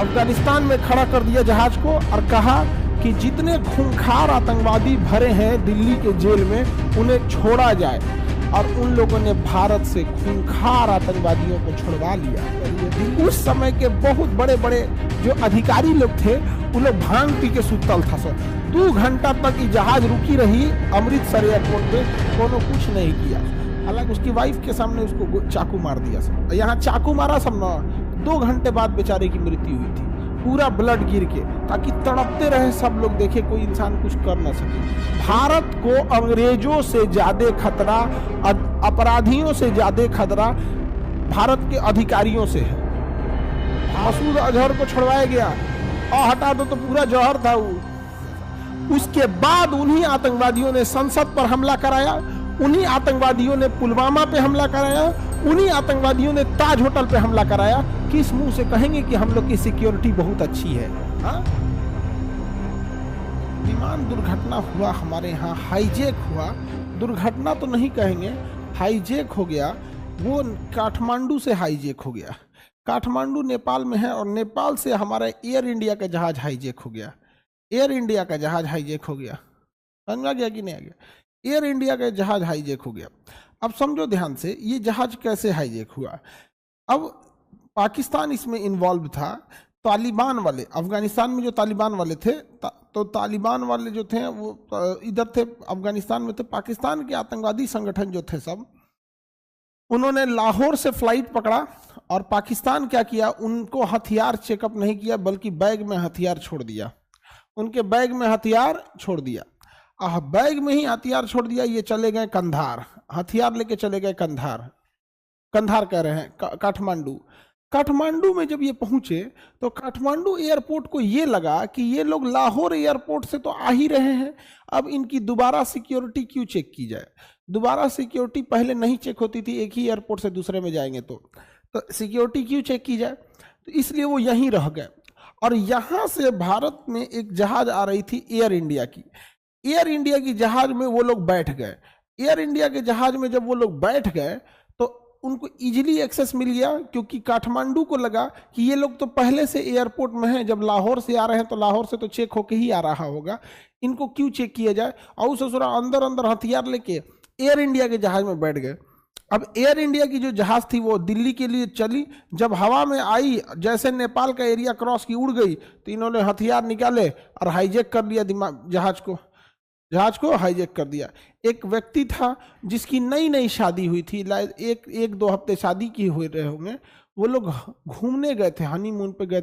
अफगानिस्तान में खड़ा कर दिया जहाज को और कहा कि जितने खूंखार आतंकवादी भरे हैं दिल्ली के जेल में उन्हें छोड़ा जाए, और उन लोगों ने भारत से खूंखार आतंकवादियों को छुड़वा लिया। उस समय के बहुत बड़े बड़े जो अधिकारी लोग थे उन लोग भांग पी के सुतल था सर। 2 घंटा तक ये जहाज रुकी रही अमृतसर एयरपोर्ट पे, कोनो कुछ नहीं किया। हालांकि उसकी वाइफ के सामने उसको चाकू मार दिया सब, यहाँ चाकू मारा सब ना। 2 घंटे बाद बेचारे की मृत्यु हुई थी, पूरा ब्लड गिर के, ताकि तड़पते रहे सब लोग, देखे कोई इंसान कुछ कर ना सके। भारत को अंग्रेजों से ज्यादा खतरा, अपराधियों से ज्यादा खतरा भारत के अधिकारियों से है। मसूद अजहर को छुड़वाया गया और हटा दो तो पूरा जौहर था वो। उसके बाद उन्हीं आतंकवादियों ने संसद पर हमला कराया, उन्हीं आतंकवादियों ने पुलवामा पे हमला कराया, उन्हीं आतंकवादियों ने ताज होटल पे हमला कराया। किस मुंह से कहेंगे कि हम लोग की सिक्योरिटी बहुत अच्छी है? विमान दुर्घटना हुआ हमारे यहाँ, हाईजैक हुआ, दुर्घटना तो नहीं कहेंगे, हाईजैक हो गया। वो काठमांडू से हाईजैक हो गया। काठमांडू नेपाल में है और नेपाल से हमारा एयर इंडिया का जहाज हाईजैक हो गया। एयर इंडिया का जहाज हाईजैक हो गया, समझ आ गया कि नहीं आ गया? एयर इंडिया का जहाज हाईजैक हो गया। अब समझो ध्यान से, ये जहाज कैसे हाईजैक हुआ। अब पाकिस्तान इसमें इन्वॉल्व था। तालिबान वाले, अफगानिस्तान में जो तालिबान वाले थे, तो तालिबान वाले जो थे वो इधर थे, अफगानिस्तान में थे। पाकिस्तान के आतंकवादी संगठन जो थे सब, उन्होंने लाहौर से फ्लाइट पकड़ा और पाकिस्तान क्या किया, उनको हथियार चेकअप नहीं किया बल्कि बैग में हथियार छोड़ दिया। उनके बैग में हथियार छोड़ दिया, बैग में ही हथियार छोड़ दिया। ये चले गए कंधार, हथियार लेके चले गए कंधार। कंधार कह रहे हैं काठमांडू। काठमांडू में जब ये पहुंचे तो काठमांडू एयरपोर्ट को ये लगा कि ये लोग लाहौर एयरपोर्ट से तो आ ही रहे हैं, अब इनकी दोबारा सिक्योरिटी क्यों चेक की जाए। दोबारा सिक्योरिटी पहले नहीं चेक होती थी, एक ही एयरपोर्ट से दूसरे में जाएंगे तो सिक्योरिटी क्यों चेक की जाए, तो इसलिए वो यहीं रह गए। और यहाँ से भारत में एक जहाज आ रही थी एयर इंडिया की। एयर इंडिया की जहाज में वो लोग बैठ गए। एयर इंडिया के जहाज में जब वो लोग बैठ गए तो उनको इजीली एक्सेस मिल गया, क्योंकि काठमांडू को लगा कि ये लोग तो पहले से एयरपोर्ट में हैं, जब लाहौर से आ रहे हैं तो लाहौर से तो चेक होके ही आ रहा होगा, इनको क्यों चेक किया जाए। और ससुरा अंदर अंदर हथियार लेके एयर इंडिया के जहाज में बैठ गए। अब एयर इंडिया की जो जहाज थी वो दिल्ली के लिए चली, जब हवा में आई, जैसे नेपाल का एरिया क्रॉस की उड़ गई, तो इन्होंने हथियार निकाले और हाईजैक कर लिया जहाज को हाईजैक कर दिया। एक व्यक्ति था जिसकी नई नई शादी हुई थी, एक 2 हफ्ते शादी की हुए रहे होंगे, वो लोग घूमने गए थे, हनीमून पे गए थे